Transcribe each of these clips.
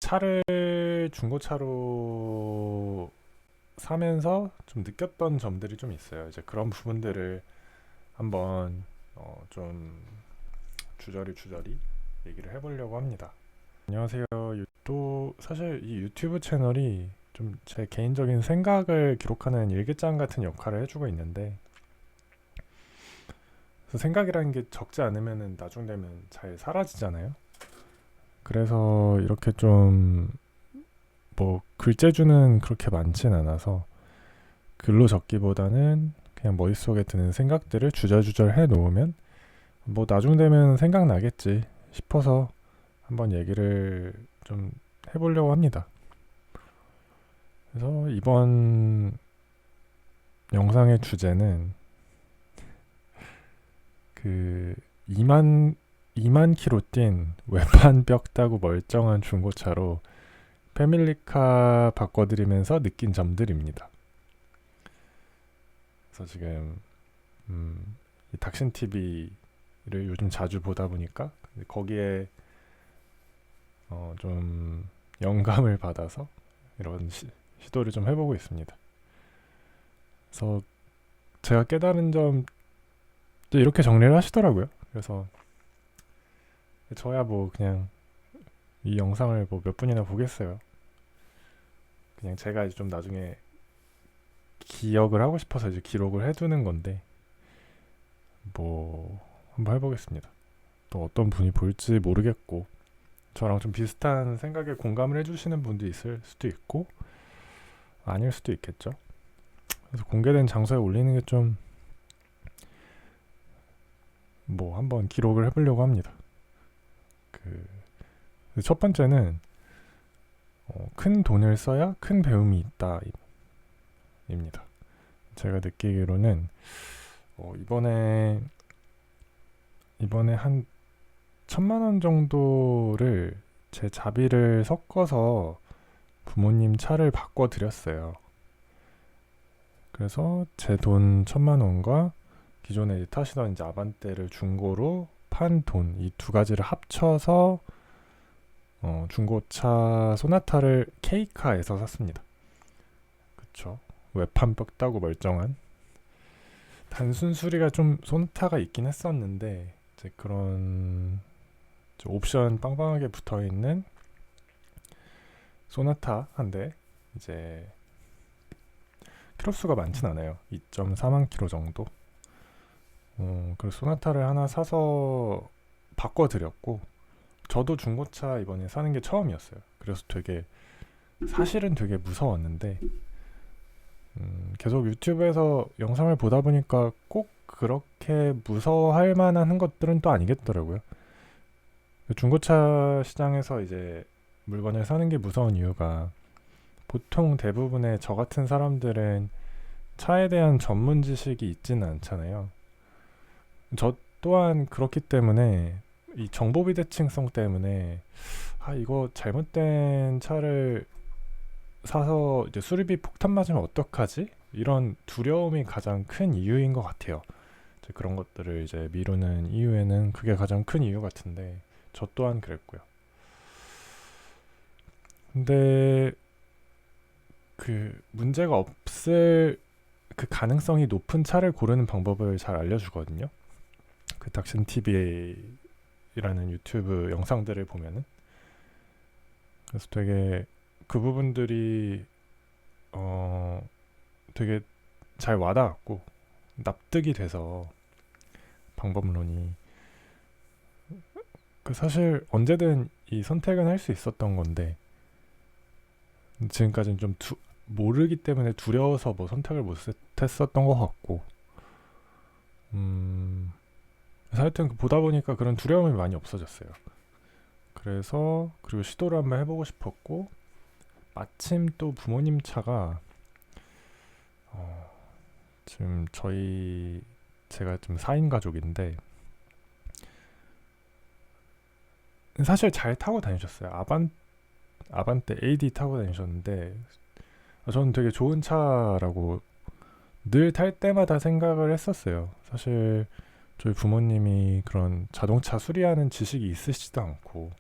차를 중고차로 사면서 좀 느꼈던 점들이 좀 있어요. 이제 그런 부분들을 한번 좀 주저리 얘기를 해보려고 합니다. 안녕하세요. 또 사실 이 유튜브 채널이 좀 제 개인적인 생각을 기록하는 일기장 같은 역할을 해주고 있는데, 그래서 생각이라는 게 적지 않으면은 나중 되면 잘 사라지잖아요. 그래서 이렇게 좀 뭐 글재주는 그렇게 많진 않아서 글로 적기보다는 그냥 머릿속에 드는 생각들을 주절주절 해 놓으면 뭐 나중 되면 생각나겠지 싶어서 한번 얘기를 좀 해보려고 합니다. 그래서 이번 영상의 주제는 그 2만 킬로 뛴 외판 벽 따고 멀쩡한 중고차로 패밀리카 바꿔드리면서 느낀 점들입니다. 그래서 지금 이 닥신 TV를 요즘 자주 보다 보니까 거기에 좀 영감을 받아서 이런 시도를 좀 해보고 있습니다. 그래서 제가 깨달은 점 이렇게 정리를 하시더라고요. 그래서 저야 뭐 그냥 이 영상을 뭐 몇 분이나 보겠어요. 그냥 제가 이제 좀 나중에 기억을 하고 싶어서 이제 기록을 해두는 건데 뭐 한번 해보겠습니다. 또 어떤 분이 볼지 모르겠고 저랑 좀 비슷한 생각에 공감을 해주시는 분도 있을 수도 있고 아닐 수도 있겠죠. 그래서 공개된 장소에 올리는 게 좀 뭐 한번 기록을 해보려고 합니다. 첫 번째는 큰 돈을 써야 큰 배움이 있다 입니다. 제가 느끼기로는 이번에 한 1,000만 원 정도를 제 자비를 섞어서 부모님 차를 바꿔드렸어요. 그래서 제 돈 1,000만 원과 기존에 타시던 이제 아반떼를 중고로 판 돈 이 두 가지를 합쳐서 중고차 소나타를 K카에서 샀습니다. 그쵸? 외판벽 따고 멀쩡한 단순 수리가 좀 소나타가 있긴 했었는데 이제 그런 옵션 빵빵하게 붙어있는 소나타 한 대 이제 키로수가 많진 않아요. 2.4만 킬로 정도. 그래서 소나타를 하나 사서 바꿔드렸고 저도 중고차 이번에 사는 게 처음이었어요. 그래서 사실은 되게 무서웠는데 계속 유튜브에서 영상을 보다 보니까 꼭 그렇게 무서워할 만한 것들은 또 아니겠더라고요. 중고차 시장에서 이제 물건을 사는 게 무서운 이유가 보통 대부분의 저 같은 사람들은 차에 대한 전문 지식이 있지는 않잖아요. 저 또한 그렇기 때문에 이 정보 비대칭성 때문에 이거 잘못된 차를 사서 이제 수리비 폭탄 맞으면 어떡하지? 이런 두려움이 가장 큰 이유인 것 같아요. 이제 그런 것들을 이제 미루는 이유에는 그게 가장 큰 이유 같은데 저 또한 그랬고요. 근데 그 문제가 없을 그 가능성이 높은 차를 고르는 방법을 잘 알려주거든요. 그 닥신 TV라는 유튜브 영상들을 보면은 그래서 되게 그 부분들이 되게 잘 와닿았고 납득이 돼서 방법론이 사실 언제든 이 선택은 할 수 있었던 건데 지금까지는 좀 모르기 때문에 두려워서 뭐 선택을 못 했었던 것 같고 하여튼 보다 보니까 그런 두려움이 많이 없어졌어요. 그래서 그리고 시도를 한번 해보고 싶었고 마침 또 부모님 차가 지금 제가 지금 4인 가족인데 사실 잘 타고 다니셨어요. 아반떼 AD 타고 다니셨는데 저는 되게 좋은 차라고 늘 탈 때마다 생각을 했었어요. 사실 저희 부모님이 그런 자동차 수리하는 지식이 있으시지도 않고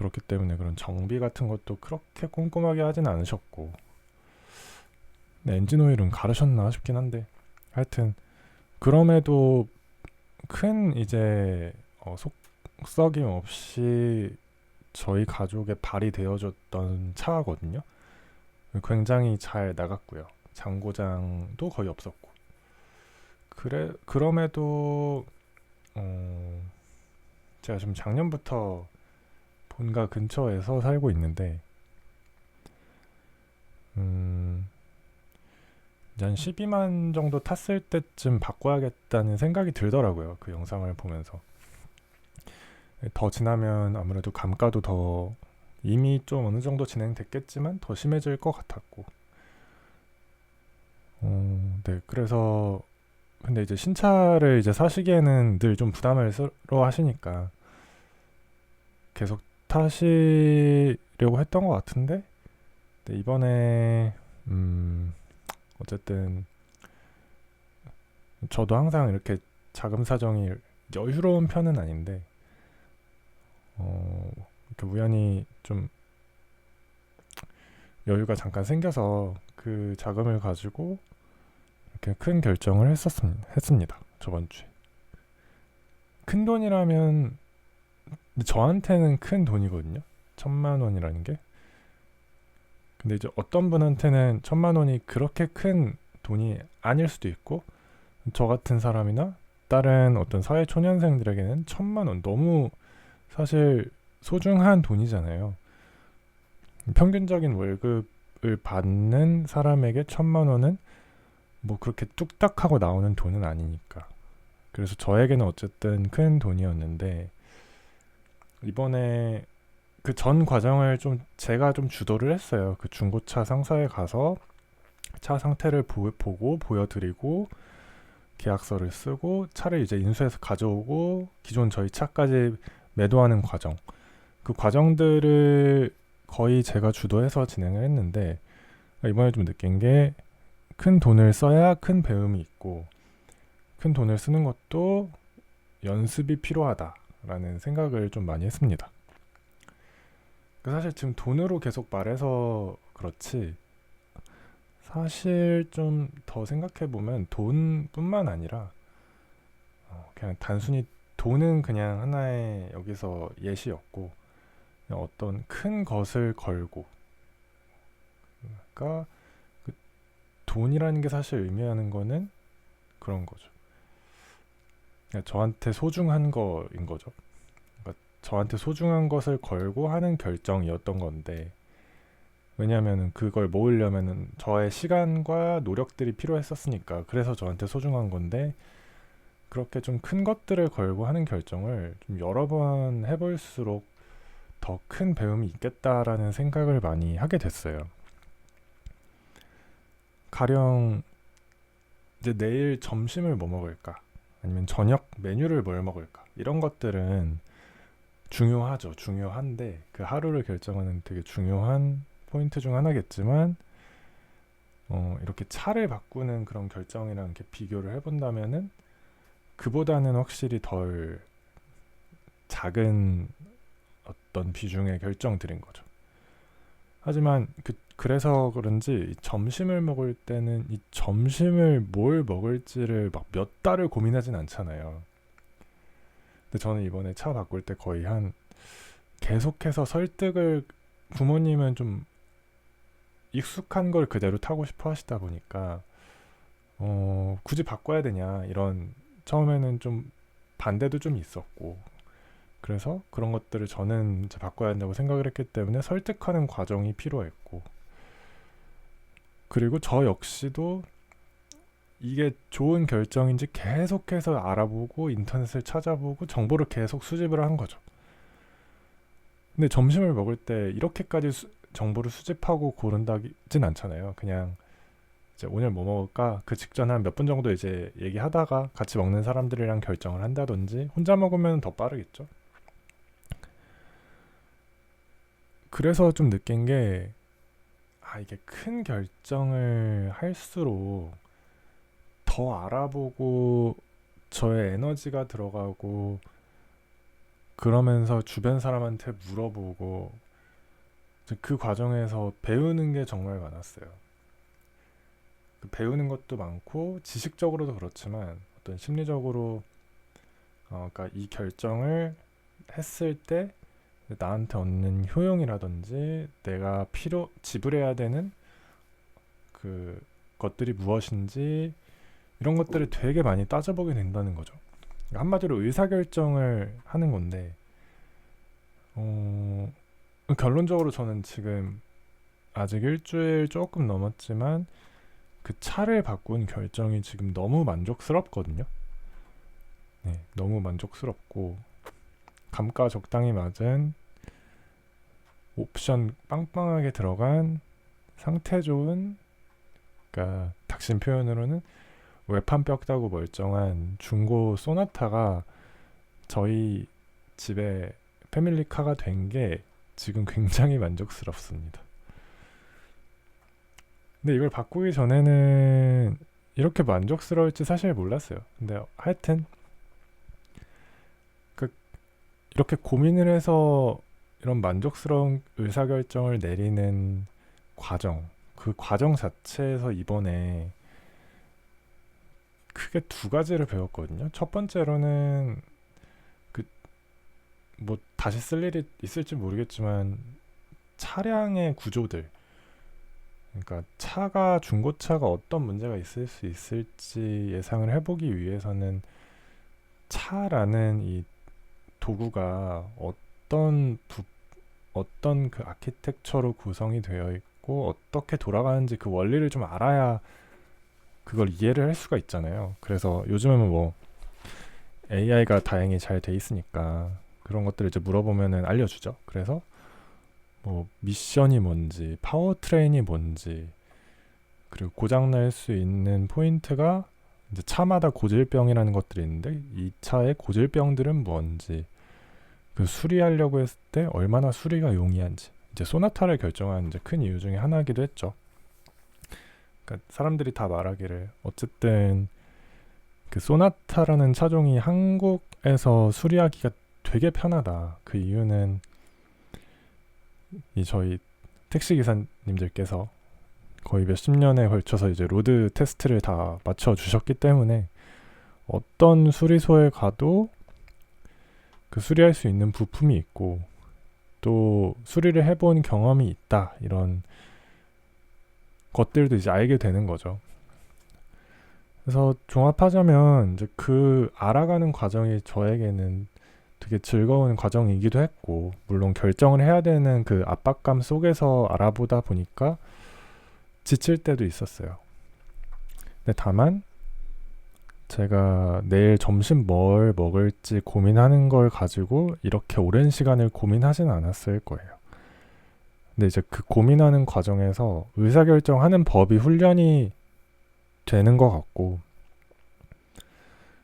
그렇기 때문에 그런 정비 같은 것도 그렇게 꼼꼼하게 하진 않으셨고, 네, 엔진 오일은 가르셨나 싶긴 한데, 하여튼 그럼에도 큰 이제 속썩임 없이 저희 가족의 발이 되어줬던 차거든요. 굉장히 잘 나갔고요. 장고장도 거의 없었고. 그럼에도 제가 지금 작년부터 본가 근처에서 살고 있는데, 이제 한 12만 정도 탔을 때쯤 바꿔야겠다는 생각이 들더라고요. 그 영상을 보면서. 더 지나면 아무래도 감가도 더 이미 좀 어느 정도 진행됐겠지만 더 심해질 것 같았고. 네, 그래서 근데 이제 신차를 이제 사시기에는 늘 좀 부담을 스러워 하시니까 계속 타시려고 했던 것 같은데, 네, 이번에 어쨌든 저도 항상 이렇게 자금 사정이 여유로운 편은 아닌데 이렇게 우연히 좀 여유가 잠깐 생겨서 그 자금을 가지고 이렇게 큰 결정을 했습니다. 저번 주에. 큰 돈이라면 저한테는 큰 돈이거든요. 1,000만 원이라는 게. 근데 이제 어떤 분한테는 1,000만 원이 그렇게 큰 돈이 아닐 수도 있고, 저 같은 사람이나 다른 어떤 사회 초년생들에게는 1,000만 원 너무 사실 소중한 돈이잖아요. 평균적인 월급을 받는 사람에게 1,000만 원은 뭐 그렇게 뚝딱 하고 나오는 돈은 아니니까. 그래서 저에게는 어쨌든 큰 돈이었는데, 이번에 그 전 과정을 좀 제가 좀 주도를 했어요. 그 중고차 상사에 가서 차 상태를 보고 보여드리고 계약서를 쓰고 차를 이제 인수해서 가져오고 기존 저희 차까지 매도하는 과정, 그 과정들을 거의 제가 주도해서 진행을 했는데, 이번에 좀 느낀 게 큰 돈을 써야 큰 배움이 있고 큰 돈을 쓰는 것도 연습이 필요하다라는 생각을 좀 많이 했습니다. 사실 지금 돈으로 계속 말해서 그렇지, 사실 좀 더 생각해보면 돈뿐만 아니라 그냥 단순히 돈은 그냥 하나의 여기서 예시였고, 그냥 어떤 큰 것을 걸고, 그러니까 그 돈이라는 게 사실 의미하는 거는 그런 거죠. 그냥 저한테 소중한 거인 거죠. 그러니까 저한테 소중한 것을 걸고 하는 결정이었던 건데, 왜냐하면 그걸 모으려면은 저의 시간과 노력들이 필요했었으니까, 그래서 저한테 소중한 건데, 그렇게 좀 큰 것들을 걸고 하는 결정을 좀 여러 번 해볼수록 더 큰 배움이 있겠다라는 생각을 많이 하게 됐어요. 가령 이제 내일 점심을 뭐 먹을까, 아니면 저녁 메뉴를 뭘 먹을까, 이런 것들은 중요하죠. 중요한데 그 하루를 결정하는 되게 중요한 포인트 중 하나겠지만, 이렇게 차를 바꾸는 그런 결정이랑 이렇게 비교를 해본다면은 그보다는 확실히 덜 작은 어떤 비중의 결정들인 거죠. 하지만 그래서 그런지 이 점심을 먹을 때는 이 점심을 뭘 먹을지를 막 몇 달을 고민하진 않잖아요. 근데 저는 이번에 차 바꿀 때 거의 한 계속해서 설득을, 부모님은 좀 익숙한 걸 그대로 타고 싶어 하시다 보니까 굳이 바꿔야 되냐 이런, 처음에는 좀 반대도 좀 있었고, 그래서 그런 것들을 저는 이제 바꿔야 한다고 생각을 했기 때문에 설득하는 과정이 필요했고, 그리고 저 역시도 이게 좋은 결정인지 계속해서 알아보고 인터넷을 찾아보고 정보를 계속 수집을 한 거죠. 근데 점심을 먹을 때 이렇게까지 정보를 수집하고 고른다진 않잖아요. 그냥 이제 오늘 뭐 먹을까 그 직전 한 몇 분 정도 이제 얘기하다가 같이 먹는 사람들이랑 결정을 한다든지, 혼자 먹으면 더 빠르겠죠. 그래서 좀 느낀 게, 이게 큰 결정을 할수록 더 알아보고 저의 에너지가 들어가고 그러면서 주변 사람한테 물어보고 그 과정에서 배우는 게 정말 많았어요. 배우는 것도 많고 지식적으로도 그렇지만 어떤 심리적으로 그러니까 이 결정을 했을 때 나한테 얻는 효용이라든지 내가 지불해야 되는 그 것들이 무엇인지 이런 것들을 되게 많이 따져보게 된다는 거죠. 한마디로 의사결정을 하는 건데 결론적으로 저는 지금 아직 일주일 조금 넘었지만 그 차를 바꾼 결정이 지금 너무 만족스럽거든요. 네, 너무 만족스럽고 감가 적당히 맞은 옵션 빵빵하게 들어간 상태 좋은, 그러니까 닥친 표현으로는 외판 뼈다고 멀쩡한 중고 소나타가 저희 집에 패밀리카가 된 게 지금 굉장히 만족스럽습니다. 근데 이걸 바꾸기 전에는 이렇게 만족스러울지 사실 몰랐어요. 근데 하여튼 이렇게 고민을 해서 이런 만족스러운 의사결정을 내리는 과정, 그 과정 자체에서 이번에 크게 두 가지를 배웠거든요. 첫 번째로는 뭐 다시 쓸 일이 있을지 모르겠지만 차량의 구조들, 그러니까 중고차가 어떤 문제가 있을 수 있을지 예상을 해보기 위해서는 차라는 이 도구가 어떤 그 아키텍처로 구성이 되어 있고 어떻게 돌아가는지 그 원리를 좀 알아야 그걸 이해를 할 수가 있잖아요. 그래서 요즘은 뭐 AI가 다행히 잘 돼 있으니까 그런 것들을 이제 물어보면은 알려주죠. 그래서 뭐 미션이 뭔지, 파워트레인이 뭔지, 그리고 고장날 수 있는 포인트가 이제 차마다 고질병이라는 것들이 있는데 이 차의 고질병들은 뭔지, 그 수리하려고 했을 때 얼마나 수리가 용이한지, 이제 소나타를 결정한 이제 큰 이유 중에 하나이기도 했죠. 그러니까 사람들이 다 말하기를 어쨌든 그 소나타라는 차종이 한국에서 수리하기가 되게 편하다. 그 이유는 이 저희 택시 기사님들께서 거의 몇십 년에 걸쳐서 이제 로드 테스트를 다 맞춰 주셨기 때문에 어떤 수리소에 가도 그 수리할 수 있는 부품이 있고 또 수리를 해본 경험이 있다, 이런 것들도 이제 알게 되는 거죠. 그래서 종합하자면 이제 그 알아가는 과정이 저에게는 되게 즐거운 과정이기도 했고, 물론 결정을 해야 되는 그 압박감 속에서 알아보다 보니까 지칠 때도 있었어요. 근데 다만 제가 내일 점심 뭘 먹을지 고민하는 걸 가지고 이렇게 오랜 시간을 고민하진 않았을 거예요. 근데 이제 그 고민하는 과정에서 의사결정하는 법이 훈련이 되는 것 같고,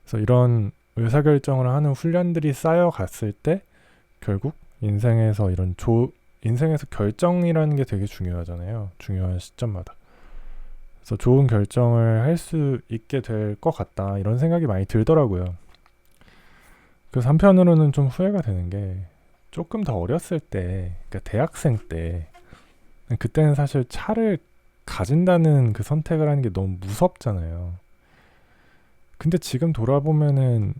그래서 이런 의사결정을 하는 훈련들이 쌓여갔을 때 결국 인생에서 인생에서 결정이라는 게 되게 중요하잖아요. 중요한 시점마다. 그래서 좋은 결정을 할 수 있게 될 것 같다, 이런 생각이 많이 들더라고요. 그래서 한편으로는 좀 후회가 되는 게 조금 더 어렸을 때, 그러니까 대학생 때, 그때는 사실 차를 가진다는 그 선택을 하는 게 너무 무섭잖아요. 근데 지금 돌아보면은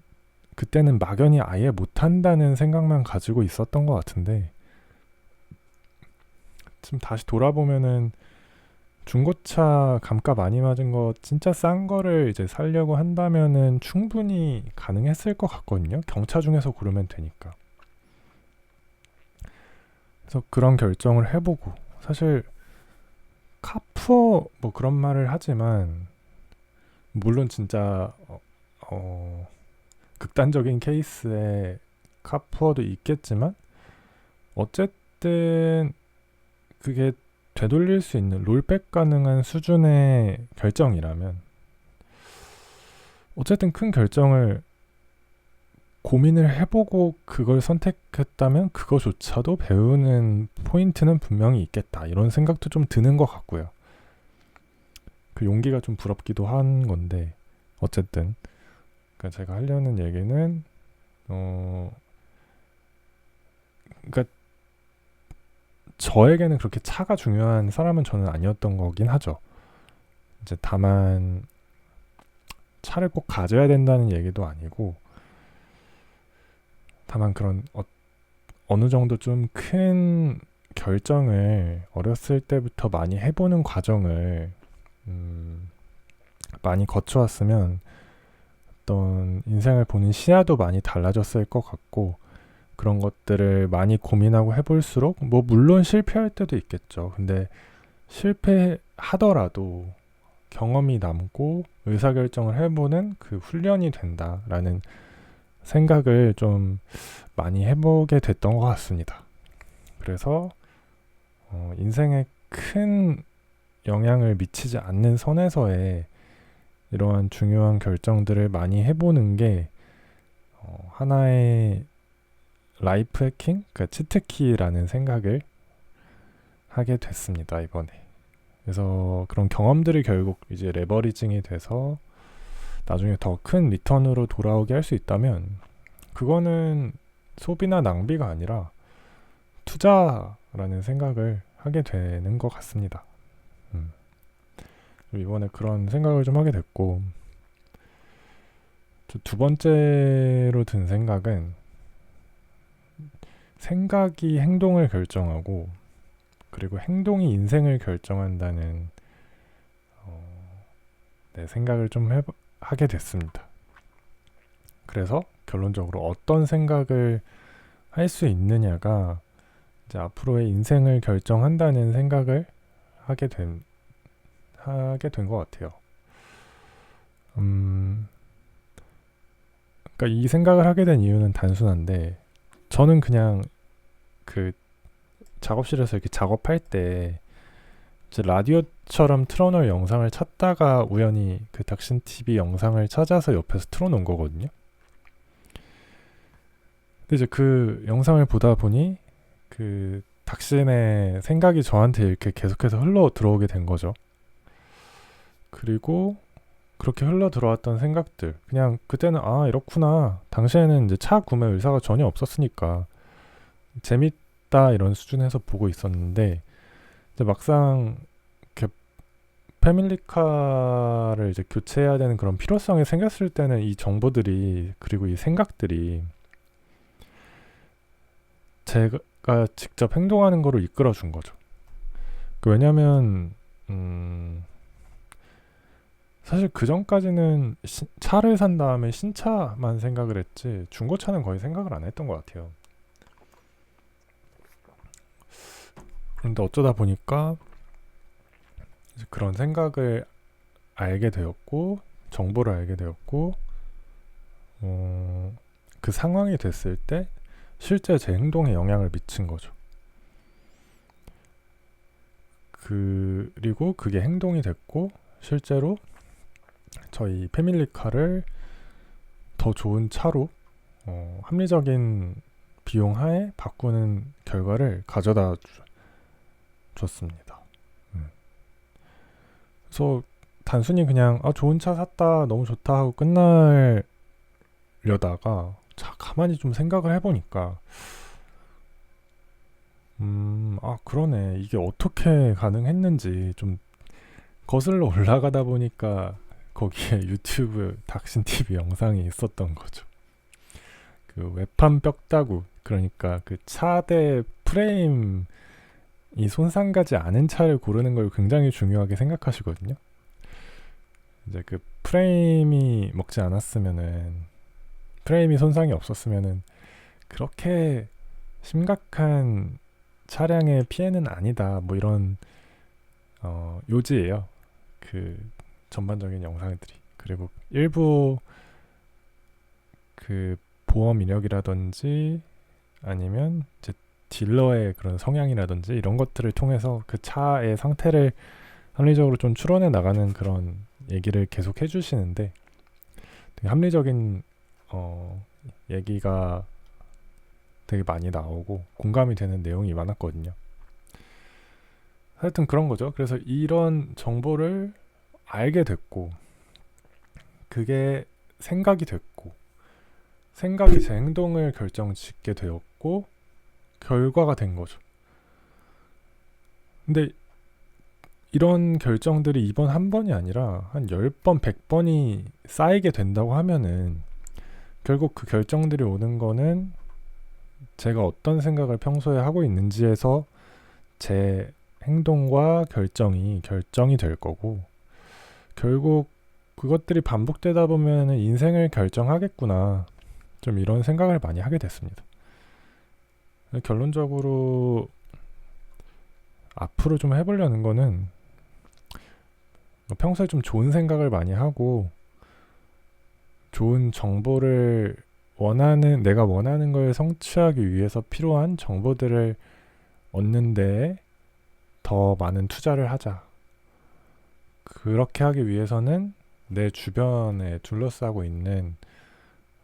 그때는 막연히 아예 못한다는 생각만 가지고 있었던 것 같은데, 지금 다시 돌아보면은 중고차 감가 많이 맞은 거 진짜 싼 거를 이제 사려고 한다면은 충분히 가능했을 것 같거든요. 경차 중에서 고르면 되니까. 그래서 그런 결정을 해보고, 사실 카푸어 뭐 그런 말을 하지만 물론 진짜 극단적인 케이스에 카푸어도 있겠지만 어쨌든 그게 되돌릴 수 있는 롤백 가능한 수준의 결정이라면, 어쨌든 큰 결정을 고민을 해보고 그걸 선택했다면 그거조차도 배우는 포인트는 분명히 있겠다, 이런 생각도 좀 드는 것 같고요. 그 용기가 좀 부럽기도 한 건데, 어쨌든 그러니까 제가 하려는 얘기는 그러니까 저에게는 그렇게 차가 중요한 사람은 저는 아니었던 거긴 하죠. 이제 다만 차를 꼭 가져야 된다는 얘기도 아니고, 다만 그런 어느 정도 좀 큰 결정을 어렸을 때부터 많이 해보는 과정을 많이 거쳐왔으면 어떤 인생을 보는 시야도 많이 달라졌을 것 같고, 그런 것들을 많이 고민하고 해볼수록 뭐 물론 실패할 때도 있겠죠. 근데 실패하더라도 경험이 남고 의사결정을 해보는 그 훈련이 된다라는 생각을 좀 많이 해보게 됐던 것 같습니다. 그래서 인생에 큰 영향을 미치지 않는 선에서의 이러한 중요한 결정들을 많이 해보는 게 하나의 라이프 해킹, 그러니까 치트키라는 생각을 하게 됐습니다, 이번에. 그래서 그런 경험들이 결국 이제 레버리징이 돼서 나중에 더 큰 리턴으로 돌아오게 할 수 있다면, 그거는 소비나 낭비가 아니라 투자라는 생각을 하게 되는 것 같습니다. 이번에 그런 생각을 좀 하게 됐고, 두 번째로 든 생각은 생각이 행동을 결정하고, 그리고 행동이 인생을 결정한다는 생각을 좀 하게 됐습니다. 그래서 결론적으로 어떤 생각을 할 수 있느냐가 이제 앞으로의 인생을 결정한다는 생각을 하게 된 것 같아요. 그러니까 이 생각을 하게 된 이유는 단순한데, 저는 그냥 그 작업실에서 이렇게 작업할 때 이제 라디오처럼 틀어놓을 영상을 찾다가 우연히 그 닥신 TV 영상을 찾아서 옆에서 틀어놓은 거거든요. 근데 이제 그 영상을 보다 보니 그 닥신의 생각이 저한테 이렇게 계속해서 흘러 들어오게 된 거죠. 그리고 그렇게 흘러 들어왔던 생각들, 그냥 그때는 이렇구나, 당시에는 이제 차 구매 의사가 전혀 없었으니까 재밌다 이런 수준에서 보고 있었는데, 이제 막상 이렇게 패밀리카를 이제 교체해야 되는 그런 필요성이 생겼을 때는 이 정보들이, 그리고 이 생각들이 제가 직접 행동하는 거로 이끌어 준 거죠. 왜냐면 사실 그 전까지는 차를 산 다음에 신차만 생각을 했지 중고차는 거의 생각을 안 했던 것 같아요. 그런데 어쩌다 보니까 이제 그런 생각을 알게 되었고, 정보를 알게 되었고, 그 상황이 됐을 때 실제 제 행동에 영향을 미친 거죠. 그리고 그게 행동이 됐고, 실제로 저희 패밀리카를 더 좋은 차로 합리적인 비용 하에 바꾸는 결과를 가져다 줬습니다. 그래서 단순히 그냥 좋은 차 샀다, 너무 좋다 하고 끝나려다가 가만히 좀 생각을 해보니까 그러네, 이게 어떻게 가능했는지 좀 거슬러 올라가다 보니까 거기에 유튜브 닥신TV 영상이 있었던 거죠. 그 외판 뼈다구, 그러니까 그 차대 프레임이 손상가지 않은 차를 고르는 걸 굉장히 중요하게 생각하시거든요. 이제 그 프레임이 먹지 않았으면은, 프레임이 손상이 없었으면은 그렇게 심각한 차량의 피해는 아니다, 뭐 이런 요지예요. 그 전반적인 영상들이. 그리고 일부 그 보험 이력이라든지 아니면 이제 딜러의 그런 성향이라든지 이런 것들을 통해서 그 차의 상태를 합리적으로 좀 추론해 나가는 그런 얘기를 계속 해주시는데, 되게 합리적인 얘기가 되게 많이 나오고 공감이 되는 내용이 많았거든요. 하여튼 그런 거죠. 그래서 이런 정보를 알게 됐고, 그게 생각이 됐고, 생각이 제 행동을 결정짓게 되었고, 결과가 된 거죠. 근데 이런 결정들이 이번 한 번이 아니라 한 10번, 100번이 쌓이게 된다고 하면은 결국 그 결정들이 오는 거는 제가 어떤 생각을 평소에 하고 있는지에서 제 행동과 결정이 될 거고, 결국 그것들이 반복되다 보면 인생을 결정하겠구나, 좀 이런 생각을 많이 하게 됐습니다. 결론적으로 앞으로 좀 해보려는 거는 평소에 좀 좋은 생각을 많이 하고 좋은 정보를 내가 원하는 걸 성취하기 위해서 필요한 정보들을 얻는 데에 더 많은 투자를 하자. 그렇게 하기 위해서는 내 주변에 둘러싸고 있는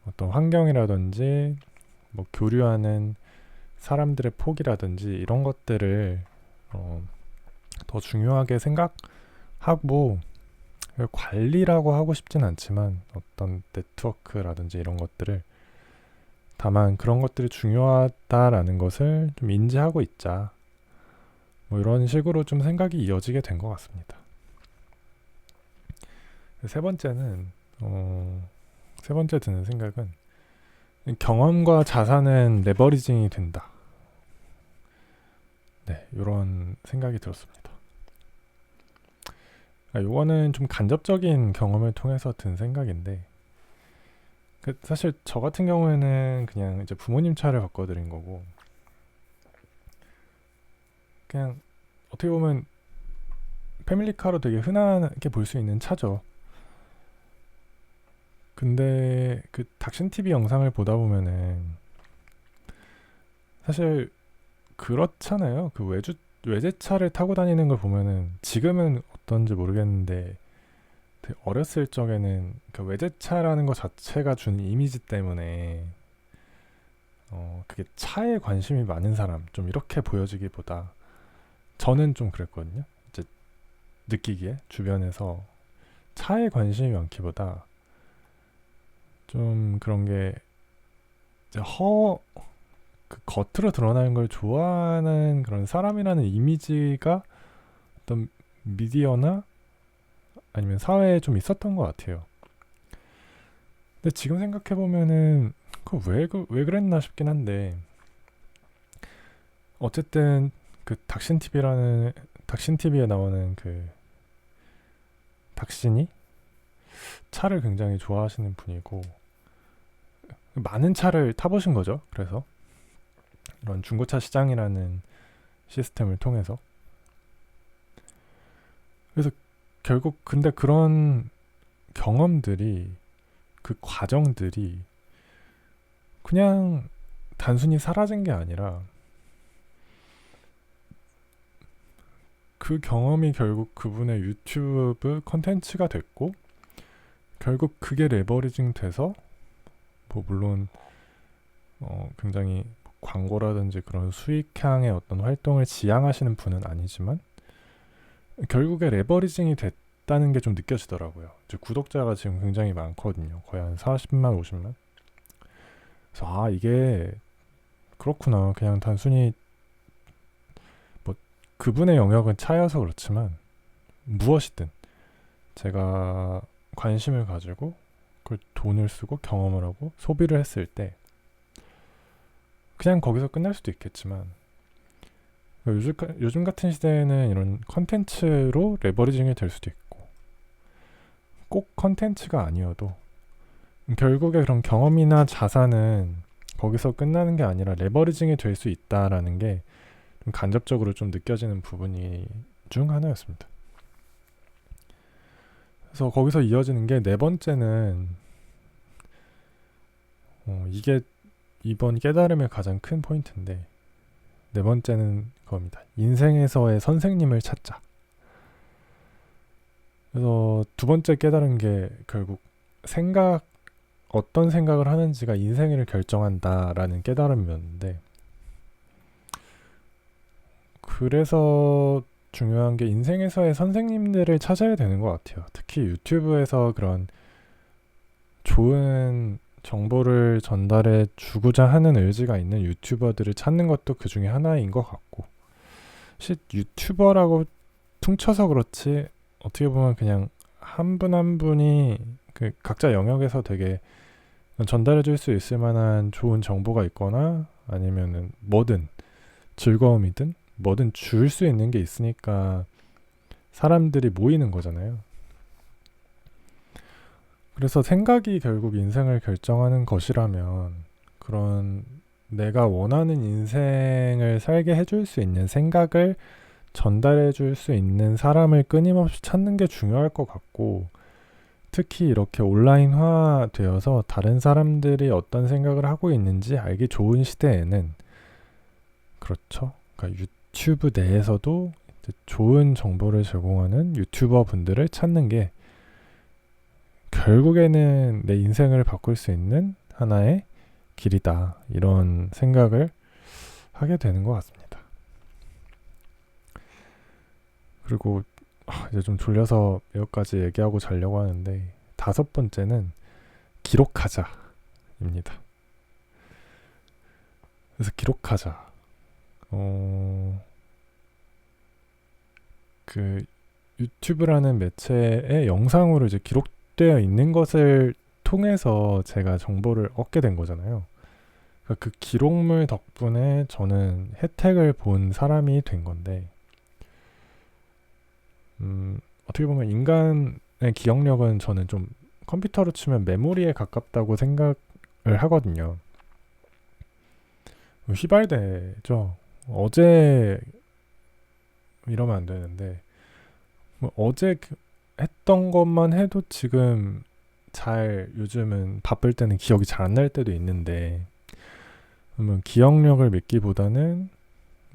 어떤 환경이라든지 뭐 교류하는 사람들의 폭이라든지 이런 것들을 더 중요하게 생각하고, 관리라고 하고 싶진 않지만 어떤 네트워크라든지 이런 것들을, 다만 그런 것들이 중요하다라는 것을 좀 인지하고 있자, 뭐 이런 식으로 좀 생각이 이어지게 된 것 같습니다. 세 번째 드는 생각은 경험과 자산은 레버리징이 된다. 네, 이런 생각이 들었습니다. 요거는 좀 간접적인 경험을 통해서 든 생각인데, 사실 저 같은 경우에는 그냥 이제 부모님 차를 바꿔드린 거고, 그냥 어떻게 보면 패밀리카로 되게 흔하게 볼 수 있는 차죠. 근데 그 닥신TV 영상을 보다 보면은 사실 그렇잖아요. 그 외제차를 타고 다니는 걸 보면은, 지금은 어떤지 모르겠는데 되게 어렸을 적에는 그 외제차라는 것 자체가 주는 이미지 때문에 그게 차에 관심이 많은 사람, 좀 이렇게 보여지기보다, 저는 좀 그랬거든요. 이제 느끼기에 주변에서 차에 관심이 많기보다 좀 그런 게 이제 그 겉으로 드러나는 걸 좋아하는 그런 사람이라는 이미지가 어떤 미디어나 아니면 사회에 좀 있었던 것 같아요. 근데 지금 생각해 보면은 왜 그랬나 싶긴 한데, 어쨌든 그 닥신TV에 나오는 그 닥신이 차를 굉장히 좋아하시는 분이고, 많은 차를 타보신 거죠. 그래서 이런 중고차 시장이라는 시스템을 통해서. 그래서 결국 근데 그런 경험들이, 그 과정들이 그냥 단순히 사라진 게 아니라, 그 경험이 결국 그분의 유튜브 컨텐츠가 됐고, 결국 그게 레버리징 돼서 뭐 물론 굉장히 광고라든지 그런 수익향의 어떤 활동을 지향하시는 분은 아니지만 결국에 레버리징이 됐다는 게 좀 느껴지더라고요. 구독자가 지금 굉장히 많거든요. 거의 한 40만, 50만. 그래서 이게 그렇구나. 그냥 단순히 뭐 그분의 영역은 차여서 그렇지만, 무엇이든 제가 관심을 가지고 그걸 돈을 쓰고 경험을 하고 소비를 했을 때 그냥 거기서 끝날 수도 있겠지만, 요즘 같은 시대에는 이런 컨텐츠로 레버리징이 될 수도 있고, 꼭 컨텐츠가 아니어도 결국에 그런 경험이나 자산은 거기서 끝나는 게 아니라 레버리징이 될 수 있다라는 게 좀 간접적으로 좀 느껴지는 부분이 중 하나였습니다. 그래서 거기서 이어지는 게, 네 번째는 이게 이번 깨달음의 가장 큰 포인트인데, 네 번째는 그겁니다. 인생에서의 선생님을 찾자. 그래서 두 번째 깨달은 게 결국 어떤 생각을 하는지가 인생을 결정한다라는 깨달음이었는데, 그래서 중요한 게 인생에서의 선생님들을 찾아야 되는 것 같아요. 특히 유튜브에서 그런 좋은 정보를 전달해 주고자 하는 의지가 있는 유튜버들을 찾는 것도 그 중에 하나인 것 같고, 사실 유튜버라고 퉁쳐서 그렇지 어떻게 보면 그냥 한 분 한 분이 그 각자 영역에서 되게 전달해 줄 수 있을 만한 좋은 정보가 있거나 아니면은 뭐든 즐거움이든 뭐든 줄 수 있는 게 있으니까 사람들이 모이는 거잖아요. 그래서 생각이 결국 인생을 결정하는 것이라면 그런 내가 원하는 인생을 살게 해줄 수 있는 생각을 전달해 줄 수 있는 사람을 끊임없이 찾는 게 중요할 것 같고, 특히 이렇게 온라인화 되어서 다른 사람들이 어떤 생각을 하고 있는지 알기 좋은 시대에는, 그렇죠. 그러니까 유튜브 내에서도 이제 좋은 정보를 제공하는 유튜버 분들을 찾는 게 결국에는 내 인생을 바꿀 수 있는 하나의 길이다. 이런 생각을 하게 되는 것 같습니다. 그리고 이제 좀 졸려서 여기까지 얘기하고 자려고 하는데, 5번째는 기록하자입니다. 그래서 기록하자. 그 유튜브라는 매체의 영상으로 이제 기록되어 있는 것을 통해서 제가 정보를 얻게 된 거잖아요. 그러니까 그 기록물 덕분에 저는 혜택을 본 사람이 된 건데, 어떻게 보면 인간의 기억력은 저는 좀 컴퓨터로 치면 메모리에 가깝다고 생각을 하거든요. 휘발되죠. 어제 이러면 안 되는데, 어제 했던 것만 해도 지금 요즘은 바쁠 때는 기억이 잘 안 날 때도 있는데, 그러면 기억력을 믿기보다는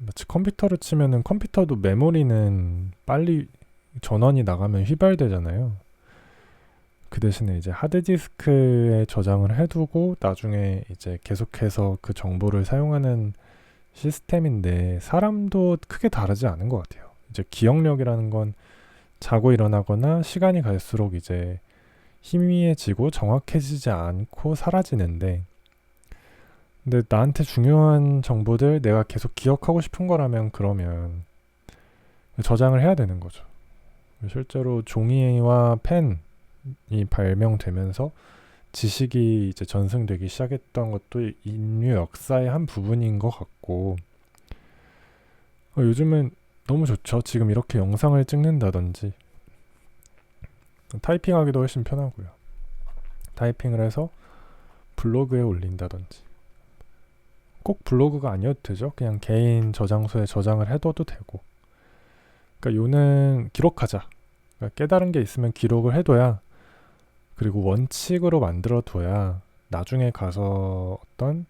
마치 컴퓨터로 치면은 컴퓨터도 메모리는 빨리 전원이 나가면 휘발되잖아요. 그 대신에 이제 하드디스크에 저장을 해두고 나중에 이제 계속해서 그 정보를 사용하는 시스템인데, 사람도 크게 다르지 않은 것 같아요. 이제 기억력이라는 건 자고 일어나거나 시간이 갈수록 이제 희미해지고 정확해지지 않고 사라지는데, 근데 나한테 중요한 정보들 내가 계속 기억하고 싶은 거라면 그러면 저장을 해야 되는 거죠. 실제로 종이와 펜이 발명되면서 지식이 이제 전승되기 시작했던 것도 인류 역사의 한 부분인 것 같고, 요즘은 너무 좋죠. 지금 이렇게 영상을 찍는다든지 타이핑하기도 훨씬 편하고요. 타이핑을 해서 블로그에 올린다든지, 꼭 블로그가 아니어도 되죠. 그냥 개인 저장소에 저장을 해둬도 되고. 그러니까 요는 기록하자. 그러니까 깨달은 게 있으면 기록을 해둬야, 그리고 원칙으로 만들어둬야 나중에 가서 어떤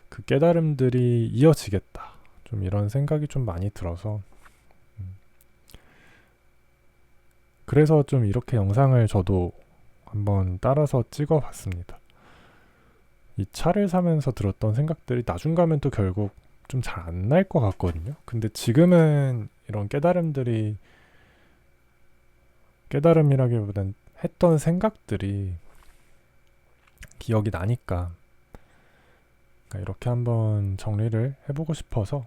그 깨달음들이 이어지겠다. 좀 이런 생각이 좀 많이 들어서, 그래서 좀 이렇게 영상을 저도 한번 따라서 찍어봤습니다. 이 차를 사면서 들었던 생각들이 나중 가면 또 결국 좀 잘 안 날 것 같거든요. 근데 지금은 이런 깨달음이라기보단 했던 생각들이 기억이 나니까, 그러니까 이렇게 한번 정리를 해보고 싶어서,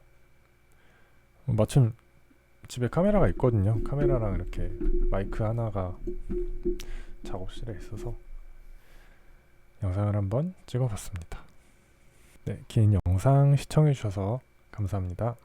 마침 집에 카메라가 있거든요. 카메라랑 이렇게 마이크 하나가 작업실에 있어서 영상을 한번 찍어봤습니다. 네, 긴 영상 시청해주셔서 감사합니다.